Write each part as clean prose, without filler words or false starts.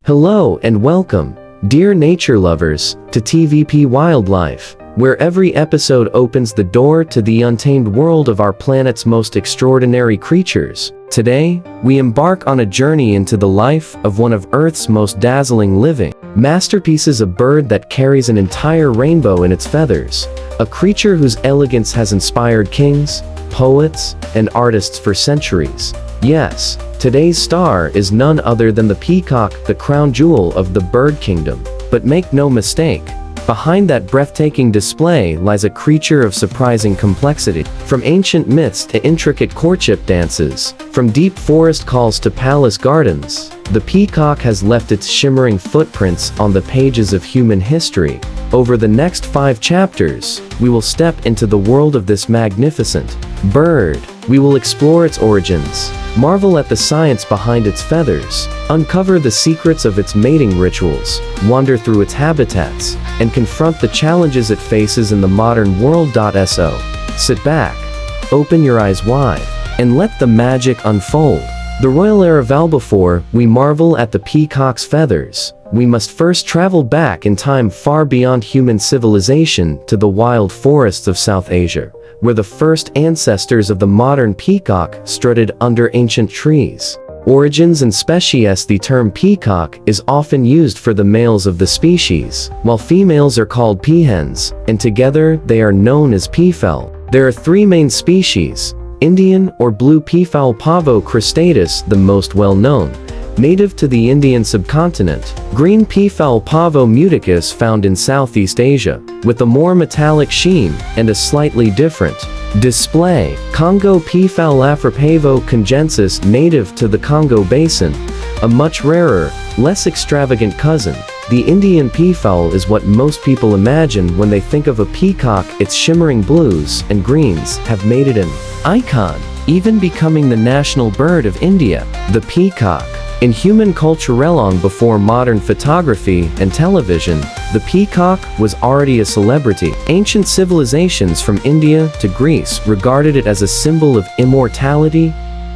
Hello and welcome, dear nature lovers, to TVP Wildlife, where every episode opens the door to the untamed world of our planet's most extraordinary creatures. Today, we embark on a journey into the life of one of Earth's most dazzling living masterpieces, a bird that carries an entire rainbow in its feathers, a creature whose elegance has inspired kings, poets, and artists for centuries. Yes, today's star is none other than the peacock, the crown jewel of the bird kingdom. But make no mistake, behind that breathtaking display lies a creature of surprising complexity. From ancient myths to intricate courtship dances, from deep forest calls to palace gardens, the peacock has left its shimmering footprints on the pages of human history. Over the next 5 chapters, we will step into the world of this magnificent bird. We will explore its origins, marvel at the science behind its feathers, uncover the secrets of its mating rituals, wander through its habitats, and confront the challenges it faces in the modern world. So, sit back, open your eyes wide, and let the magic unfold. The royal era. Before we marvel at the peacock's feathers, we must first travel back in time, far beyond human civilization, to the wild forests of South Asia, where the first ancestors of the modern peacock strutted under ancient trees. Origins and species. The term peacock is often used for the males of the species, while females are called peahens, and together they are known as peafowl. There are 3 main species: Indian or blue peafowl pavo cristatus, the most well-known, native to the Indian subcontinent; green peafowl pavo muticus, found in Southeast Asia, with a more metallic sheen and a slightly different display; Congo peafowl afropavo congensis, native to the Congo Basin, a much rarer, less extravagant cousin. The Indian peafowl is what most people imagine when they think of a peacock. Its shimmering blues and greens have made it an icon, even becoming the national bird of India. The peacock. In human culture long before modern photography and television, the peacock was already a celebrity. Ancient civilizations from India to Greece regarded it as a symbol of immortality,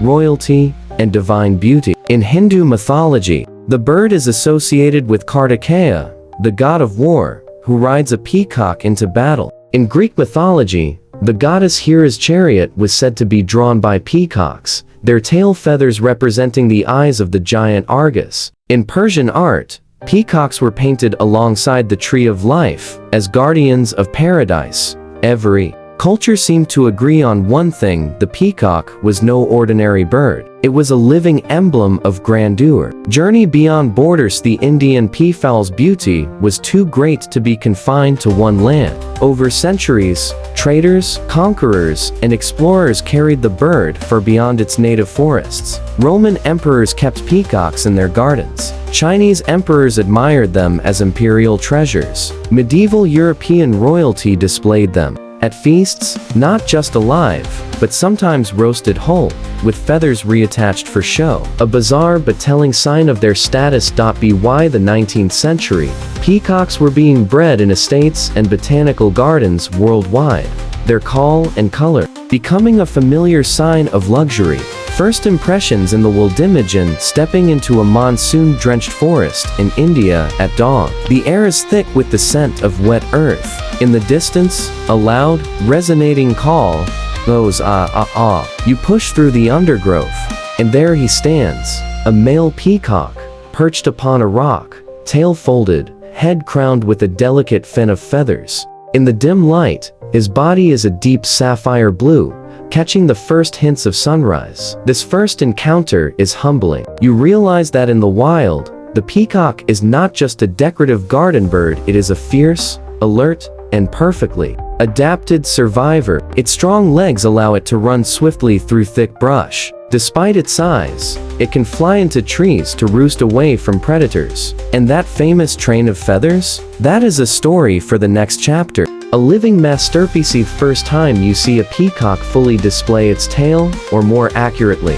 royalty, and divine beauty. In Hindu mythology, the bird is associated with Kartikeya, the god of war, who rides a peacock into battle. In Greek mythology, the goddess Hera's chariot was said to be drawn by peacocks, their tail feathers representing the eyes of the giant Argus. In Persian art, peacocks were painted alongside the tree of life, as guardians of paradise. Every culture seemed to agree on one thing: the peacock was no ordinary bird. It was a living emblem of grandeur. Journey beyond borders. The Indian peafowl's beauty was too great to be confined to one land. Over centuries, traders, conquerors, and explorers carried the bird far beyond its native forests. Roman emperors kept peacocks in their gardens. Chinese emperors admired them as imperial treasures. Medieval European royalty displayed them at feasts, not just alive, but sometimes roasted whole, with feathers reattached for show. A bizarre but telling sign of their status. By the 19th century, peacocks were being bred in estates and botanical gardens worldwide, their call and color becoming a familiar sign of luxury. First impressions in the Wildlife. Stepping into a monsoon-drenched forest in India at dawn. The air is thick with the scent of wet earth. In the distance, a loud, resonating call goes ah. You push through the undergrowth, and there he stands, a male peacock, perched upon a rock, tail folded, head crowned with a delicate fin of feathers. In the dim light, his body is a deep sapphire blue, catching the first hints of sunrise. This first encounter is humbling. You realize that in the wild, the peacock is not just a decorative garden bird, it is a fierce, alert, and perfectly adapted survivor. Its strong legs allow it to run swiftly through thick brush. Despite its size, it can fly into trees to roost away from predators. And that famous train of feathers? That is a story for the next chapter. A living masterpiece. The first time you see a peacock fully display its tail, or more accurately,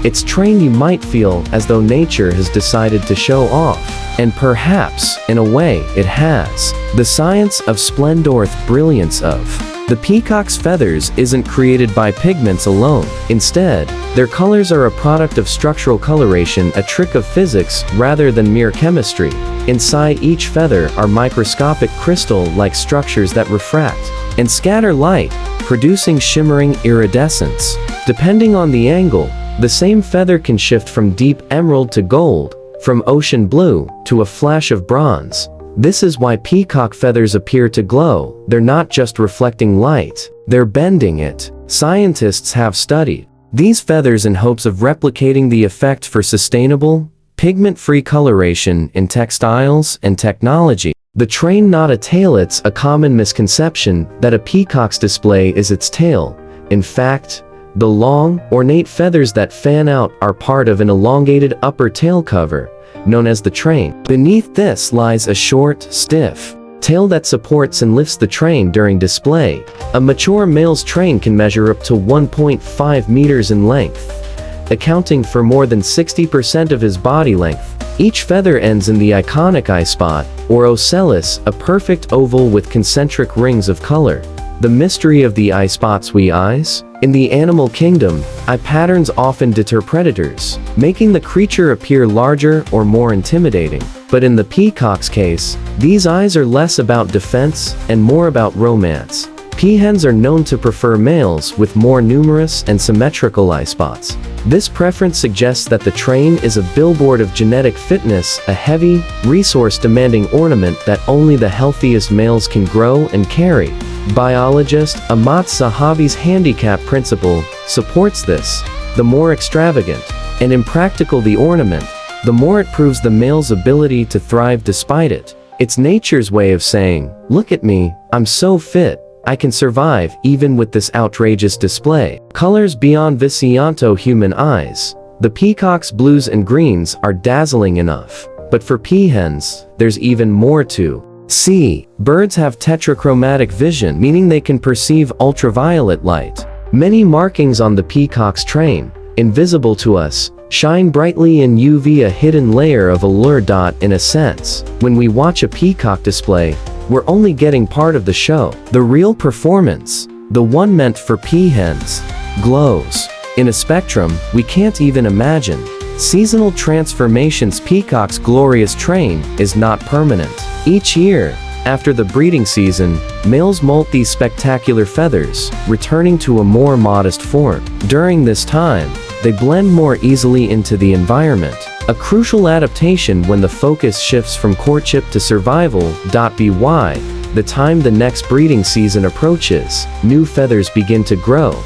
its train, you might feel as though nature has decided to show off. And perhaps, in a way, it has. The science of splendor, brilliance of The peacock's feathers isn't created by pigments alone. Instead, their colors are a product of structural coloration, a trick of physics rather than mere chemistry. Inside each feather are microscopic crystal-like structures that refract and scatter light, producing shimmering iridescence. Depending on the angle, the same feather can shift from deep emerald to gold, from ocean blue to a flash of bronze. This is why peacock feathers appear to glow. They're not just reflecting light, they're bending it. Scientists have studied these feathers in hopes of replicating the effect for sustainable, pigment-free coloration in textiles and technology. The train, not a tail. It's a common misconception that a peacock's display is its tail. In fact, the long, ornate feathers that fan out are part of an elongated upper tail cover, known as the train. Beneath this lies a short, stiff tail that supports and lifts the train during display. A mature male's train can measure up to 1.5 meters in length, accounting for more than 60% of his body length. Each feather ends in the iconic eye spot, or ocellus, a perfect oval with concentric rings of color. The mystery of the eye spot's wee eyes? In the animal kingdom, eye patterns often deter predators, making the creature appear larger or more intimidating. But in the peacock's case, these eyes are less about defense and more about romance. Peahens are known to prefer males with more numerous and symmetrical eye spots. This preference suggests that the train is a billboard of genetic fitness, a heavy, resource-demanding ornament that only the healthiest males can grow and carry. Biologist Ahmad Zahavi's handicap principle supports this. The more extravagant and impractical the ornament, the more it proves the male's ability to thrive despite it. It's nature's way of saying, "Look at me, I'm so fit. I can survive even with this outrageous display." Colors beyond Visianto human eyes. The peacock's blues and greens are dazzling enough. But for peahens, there's even more to see. Birds have tetrachromatic vision, meaning they can perceive ultraviolet light. Many markings on the peacock's train, invisible to us, shine brightly in UV, a hidden layer of allure. In a sense, when we watch a peacock display, we're only getting part of the show. The real performance, the one meant for peahens, glows in a spectrum we can't even imagine. Seasonal transformations. Peacock's glorious train is not permanent. Each year, after the breeding season, males molt these spectacular feathers, returning to a more modest form. During this time, they blend more easily into the environment, a crucial adaptation when the focus shifts from courtship to survival. By the time the next breeding season approaches, new feathers begin to grow,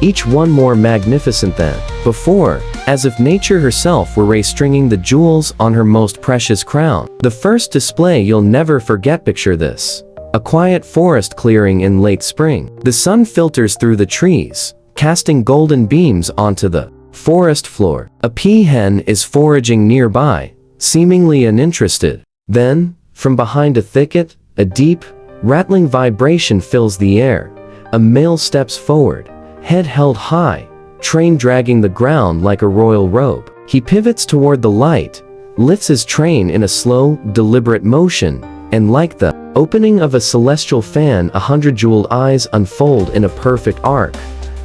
each one more magnificent than before, as if nature herself were restringing the jewels on her most precious crown. The first display you'll never forget. Picture this: a quiet forest clearing in late spring. The sun filters through the trees, casting golden beams onto the forest floor. A peahen is foraging nearby, seemingly uninterested. Then, from behind a thicket, a deep, rattling vibration fills the air. A male steps forward, head held high, train dragging the ground like a royal robe. He pivots toward the light, lifts his train in a slow, deliberate motion, and like the opening of a celestial fan, 100 jeweled eyes unfold in a perfect arc.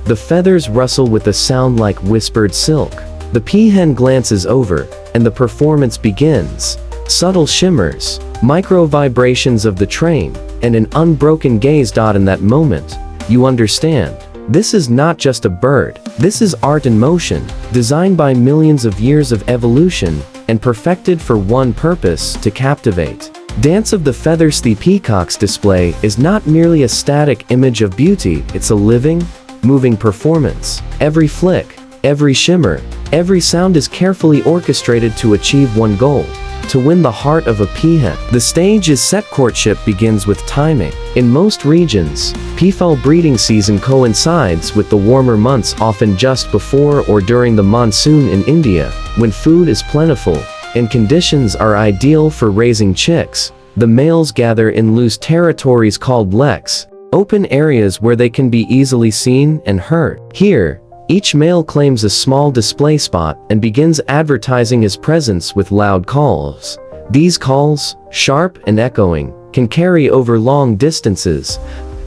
The feathers rustle with a sound like whispered silk. The peahen glances over, and the performance begins. Subtle shimmers, micro vibrations of the train, and an unbroken gaze. In that moment, you understand. This is not just a bird. This is art in motion, designed by millions of years of evolution, and perfected for one purpose: to captivate. Dance of the Feathers. The peacock's display is not merely a static image of beauty, it's a living, moving performance. Every flick, every shimmer, every sound is carefully orchestrated to achieve one goal: to win the heart of a peahen. The stage is set. Courtship begins with timing. In most regions, peafowl breeding season coincides with the warmer months, often just before or during the monsoon. In India, when food is plentiful and conditions are ideal for raising chicks, the males gather in loose territories called leks, open areas where they can be easily seen and heard. Here, each male claims a small display spot and begins advertising his presence with loud calls. These calls, sharp and echoing, can carry over long distances,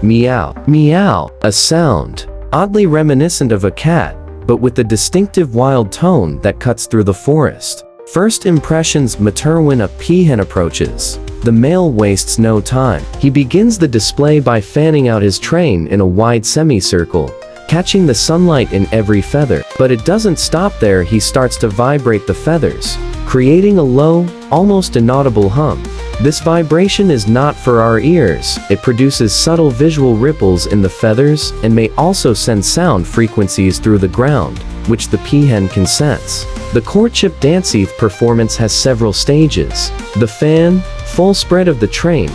Meow. Meow, a sound oddly reminiscent of a cat, but with the distinctive wild tone that cuts through the forest. First impressions. When a peahen approaches, the male wastes no time. He begins the display by fanning out his train in a wide semicircle, catching the sunlight in every feather. But it doesn't stop there. He starts to vibrate the feathers, creating a low, almost inaudible hum. This vibration is not for our ears. It produces subtle visual ripples in the feathers and may also send sound frequencies through the ground, which the peahen can sense. The courtship dance-eve performance has several stages. The fan, full spread of the train,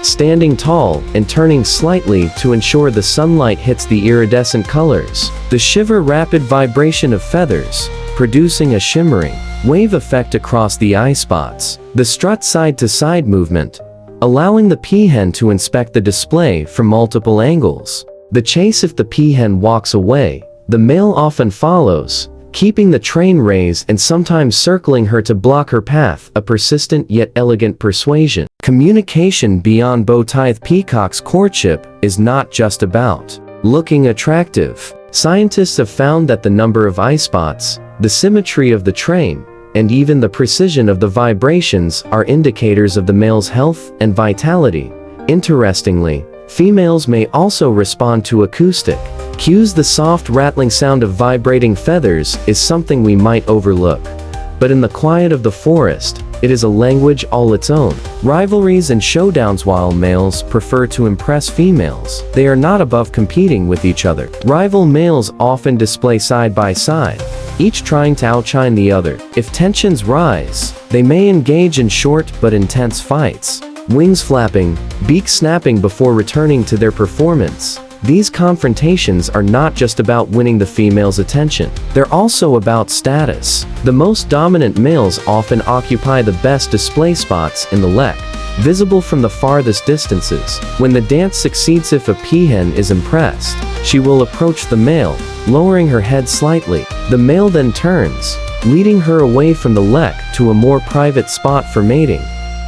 standing tall and turning slightly to ensure the sunlight hits the iridescent colors. The shiver, rapid vibration of feathers, producing a shimmering wave effect across the eye spots. The strut, side-to-side movement, allowing the peahen to inspect the display from multiple angles. The chase. If the peahen walks away, the male often follows, keeping the train raised and sometimes circling her to block her path, a persistent yet elegant persuasion. Communication beyond bow-tied. Peacock's courtship is not just about looking attractive. Scientists have found that the number of eye spots, the symmetry of the train, and even the precision of the vibrations are indicators of the male's health and vitality. Interestingly, females may also respond to acoustic cues. The soft rattling sound of vibrating feathers is something we might overlook, but in the quiet of the forest, it is a language all its own. Rivalries and showdowns. While males prefer to impress females, they are not above competing with each other. Rival males often display side by side, each trying to outshine the other. If tensions rise, they may engage in short but intense fights, wings flapping, beak snapping before returning to their performance. These confrontations are not just about winning the female's attention, they're also about status. The most dominant males often occupy the best display spots in the lek, visible from the farthest distances. When the dance succeeds, if a peahen is impressed, she will approach the male, lowering her head slightly. The male then turns, leading her away from the lek to a more private spot for mating.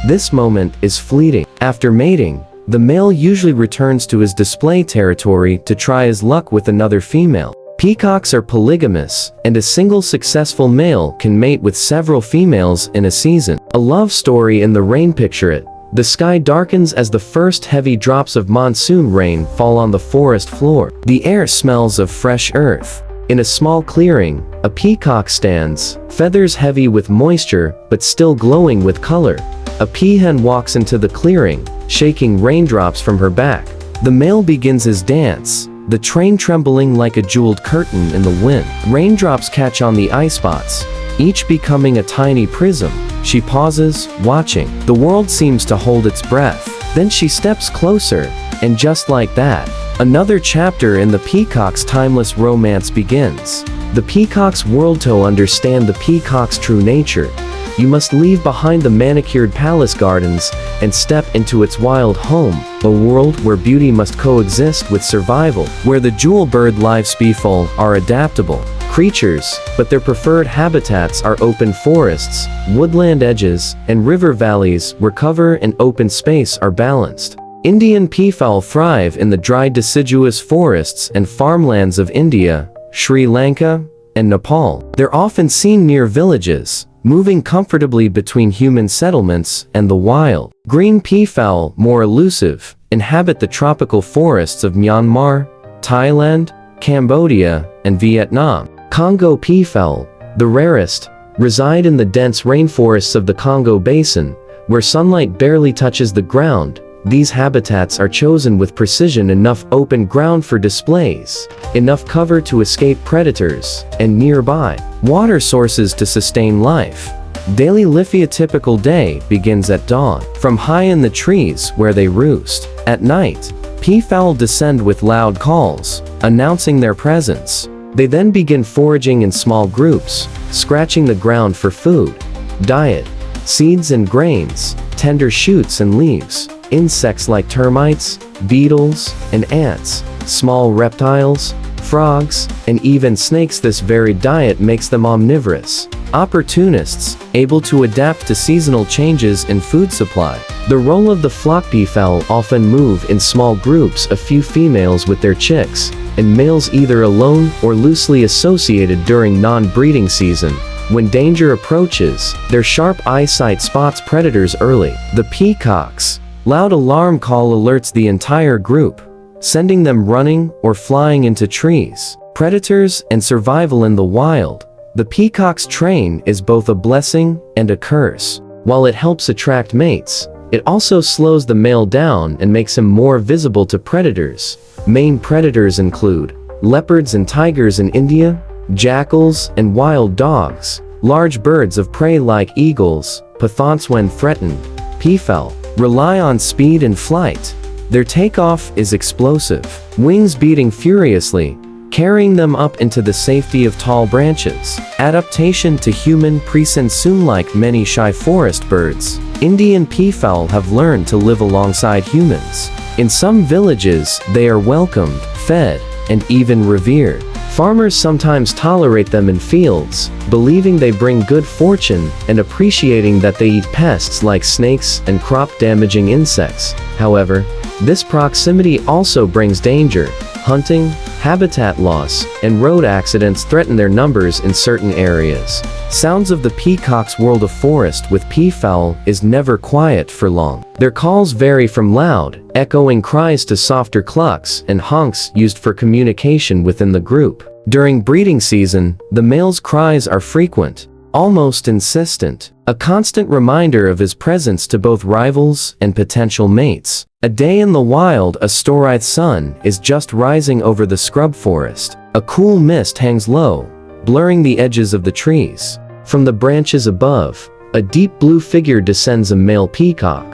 This moment is fleeting. After mating, the male usually returns to his display territory to try his luck with another female. Peacocks are polygamous, and a single successful male can mate with several females in a season. A love story in the rain. Picture it. The sky darkens as the first heavy drops of monsoon rain fall on the forest floor. The air smells of fresh earth. In a small clearing, a peacock stands, feathers heavy with moisture but still glowing with color. A peahen walks into the clearing, shaking raindrops from her back. The male begins his dance, the train trembling like a jeweled curtain in the wind. Raindrops catch on the eye spots, each becoming a tiny prism. She pauses, watching. The world seems to hold its breath. Then she steps closer, and just like that, another chapter in the peacock's timeless romance begins. The peacock's world. To understand the peacock's true nature, you must leave behind the manicured palace gardens and step into its wild home, a world where beauty must coexist with survival, where the jewel bird lives people are adaptable creatures, but their preferred habitats are open forests, woodland edges, and river valleys where cover and open space are balanced. Indian peafowl thrive in the dry deciduous forests and farmlands of India, Sri Lanka, and Nepal. They're often seen near villages, moving comfortably between human settlements and the wild. Green peafowl, more elusive, inhabit the tropical forests of Myanmar, Thailand, Cambodia, and Vietnam. Congo peafowl, the rarest, reside in the dense rainforests of the Congo Basin, where sunlight barely touches the ground. These habitats are chosen with precision: enough open ground for displays, enough cover to escape predators, and nearby water sources to sustain life. Daily life. A typical day begins at dawn, from high in the trees where they roost. At night, peafowl descend with loud calls, announcing their presence. They then begin foraging in small groups, scratching the ground for food. Diet: seeds and grains, tender shoots and leaves, insects like termites, beetles, and ants, small reptiles, frogs, and even snakes. This varied diet makes them omnivorous opportunists, able to adapt to seasonal changes in food supply. The role of the flock peafowl often move in small groups, a few females with their chicks, and males either alone or loosely associated during non-breeding season. When danger approaches, their sharp eyesight spots predators early. The peacocks. Loud alarm call alerts the entire group, sending them running or flying into trees. Predators and survival in the wild. The peacock's train is both a blessing and a curse. While it helps attract mates, it also slows the male down and makes him more visible to predators. Main predators include leopards and tigers in India, jackals and wild dogs, large birds of prey like eagles, pythons when threatened. Peafowl rely on speed and flight. Their takeoff is explosive, wings beating furiously, carrying them up into the safety of tall branches. Adaptation to human presence. Soon, like many shy forest birds, Indian peafowl have learned to live alongside humans. In some villages, they are welcomed, fed, and even revered. Farmers sometimes tolerate them in fields, believing they bring good fortune and appreciating that they eat pests like snakes and crop-damaging insects. However, this proximity also brings danger. Hunting, habitat loss, and road accidents threaten their numbers in certain areas. Sounds of the peacock's world of forest with peafowl is never quiet for long. Their calls vary from loud, echoing cries to softer clucks and honks used for communication within the group. During breeding season, the male's cries are frequent, almost insistent, a constant reminder of his presence to both rivals and potential mates. A day in the wild. A starry sun is just rising over the scrub forest. A cool mist hangs low, blurring the edges of the trees. From the branches above, a deep blue figure descends. A male peacock,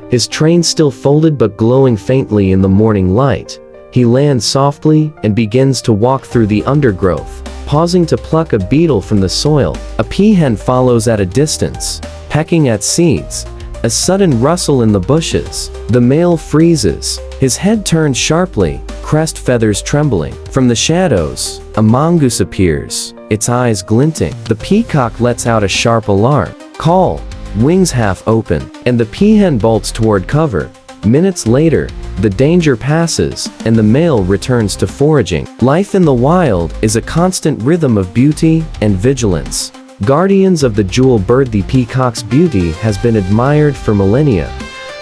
his train still folded but glowing faintly in the morning light. He lands softly and begins to walk through the undergrowth, pausing to pluck a beetle from the soil. A peahen follows at a distance, pecking at seeds. A sudden rustle in the bushes. The male freezes, his head turns sharply, crest feathers trembling. From the shadows, a mongoose appears, its eyes glinting. The peacock lets out a sharp alarm call, wings half open, and the peahen bolts toward cover. Minutes later, the danger passes, and the male returns to foraging. Life in the wild is a constant rhythm of beauty and vigilance. Guardians of the jewel bird. The peacock's beauty has been admired for millennia,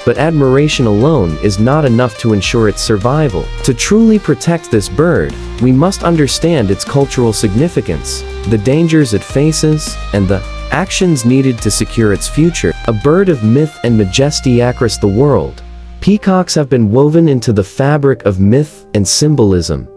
but admiration alone is not enough to ensure its survival. To truly protect this bird, we must understand its cultural significance, the dangers it faces, and the actions needed to secure its future. A bird of myth and majesty across the world, peacocks have been woven into the fabric of myth and symbolism.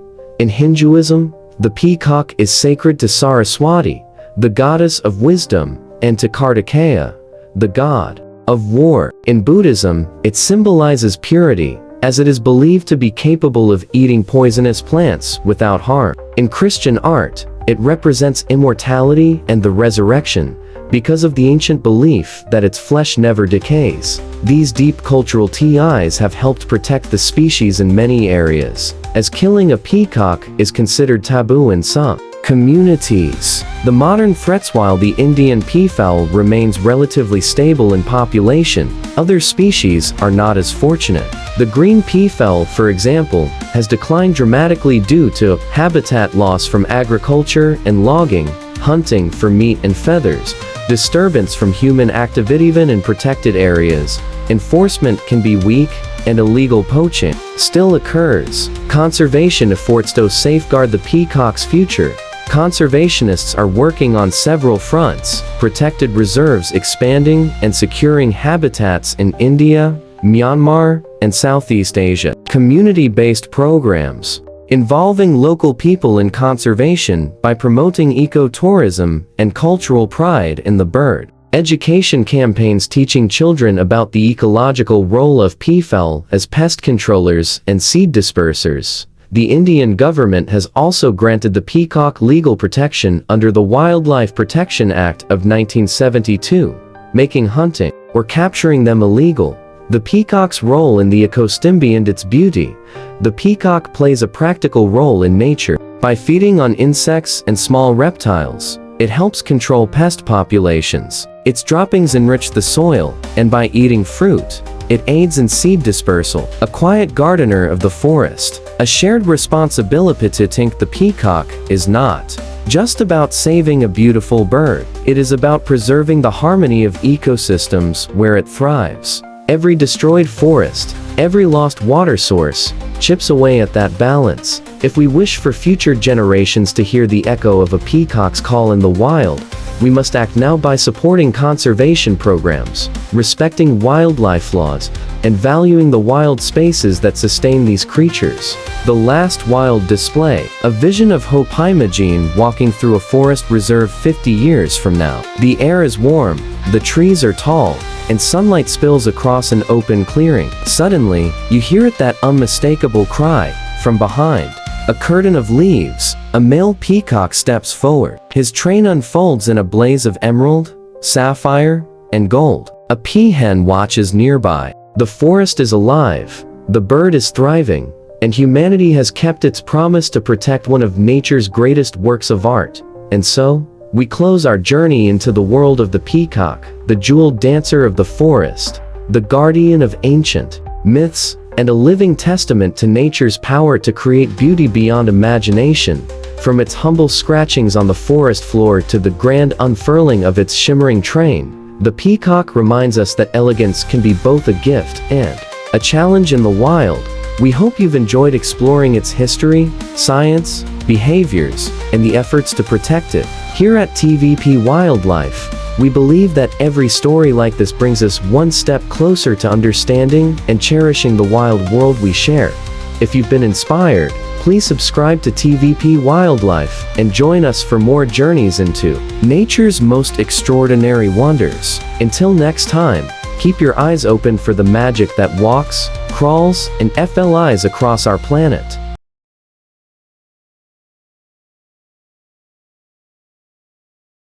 In Hinduism, the peacock is sacred to Saraswati, the goddess of wisdom, and to Kartikeya, the god of war. In Buddhism, it symbolizes purity, as it is believed to be capable of eating poisonous plants without harm. In Christian art, it represents immortality and the resurrection, because of the ancient belief that its flesh never decays. These deep cultural ties have helped protect the species in many areas, as killing a peacock is considered taboo in some communities. The modern threats. While the Indian peafowl remains relatively stable in population, other species are not as fortunate. The green peafowl, for example, has declined dramatically due to habitat loss from agriculture and logging, hunting for meat and feathers, disturbance from human activity. Even in protected areas, enforcement can be weak, and illegal poaching still occurs. Conservation efforts to safeguard the peacock's future. Conservationists are working on several fronts, protected reserves expanding and securing habitats in India, Myanmar, and Southeast Asia. Community-based programs involving local people in conservation by promoting ecotourism and cultural pride in the bird. Education campaigns teaching children about the ecological role of peafowl as pest controllers and seed dispersers. The Indian government has also granted the peacock legal protection under the Wildlife Protection Act of 1972, making hunting or capturing them illegal. The peacock's role in the ecosystem and its beauty. The peacock plays a practical role in nature. By feeding on insects and small reptiles, it helps control pest populations. Its droppings enrich the soil, and by eating fruit, It aids in seed dispersal, a quiet gardener of the forest. A shared responsibility. The peacock is not just about saving a beautiful bird. It is about preserving the harmony of ecosystems where it thrives. Every destroyed forest, every lost water source, chips away at that balance. If we wish for future generations to hear the echo of a peacock's call in the wild, we must act now by supporting conservation programs, respecting wildlife laws, and valuing the wild spaces that sustain these creatures. The Last Wild Display, a vision of hope. Imagine walking through a forest reserve 50 years from now. The air is warm, the trees are tall, and sunlight spills across an open clearing. Suddenly, you hear that unmistakable cry from behind a curtain of leaves. A male peacock steps forward. His train unfolds in a blaze of emerald, sapphire, and gold. A peahen watches nearby. The forest is alive, the bird is thriving, and humanity has kept its promise to protect one of nature's greatest works of art. And so, we close our journey into the world of the peacock, the jeweled dancer of the forest, the guardian of ancient myths, and a living testament to nature's power to create beauty beyond imagination. From its humble scratchings on the forest floor to the grand unfurling of its shimmering train, the peacock reminds us that elegance can be both a gift and a challenge in the wild. We hope you've enjoyed exploring its history, science, behaviors, and the efforts to protect it. Here at TVP Wildlife, we believe that every story like this brings us one step closer to understanding and cherishing the wild world we share. If you've been inspired, please subscribe to TVP Wildlife and join us for more journeys into nature's most extraordinary wonders. Until next time, keep your eyes open for the magic that walks, crawls, and flies across our planet.